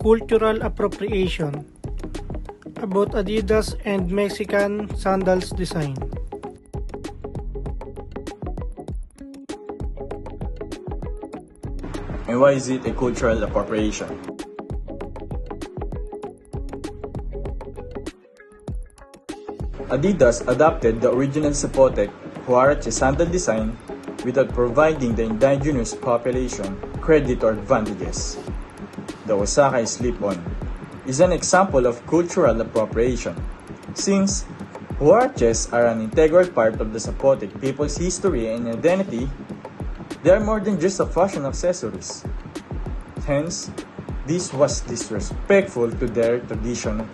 Cultural appropriation about Adidas and Mexican sandals design. And why is it a cultural appropriation? Adidas adopted the original Zapotec Huarache sandal design without providing the indigenous population credit or advantages. The Osaka slip-on is an example of cultural appropriation, since Huaraches are an integral part of the Zapotec people's history and identity. They are more than just a fashion accessories. Hence, this was disrespectful to their tradition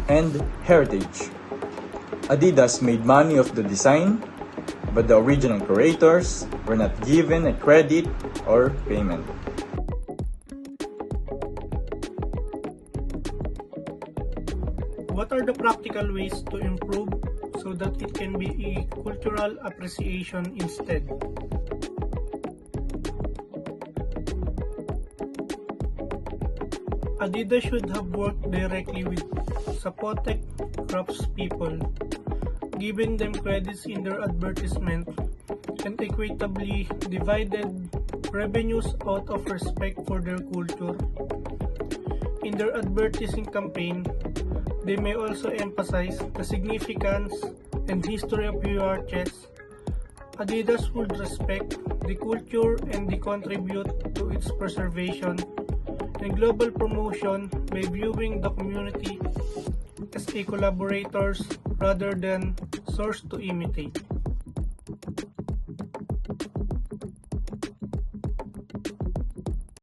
and heritage. Adidas made money off the design, but the original creators were not given a credit or payment. What are the practical ways to improve so that it can be a cultural appreciation instead? Adidas should have worked directly with Zapotec craftspeople, given them credits in their advertisement, and equitably divided revenues out of respect for their culture. In their advertising campaign, they may also emphasize the significance and history of Huaraches. Adidas would respect the culture and contribute to its preservation and global promotion by viewing the community as a collaborators rather than source to imitate.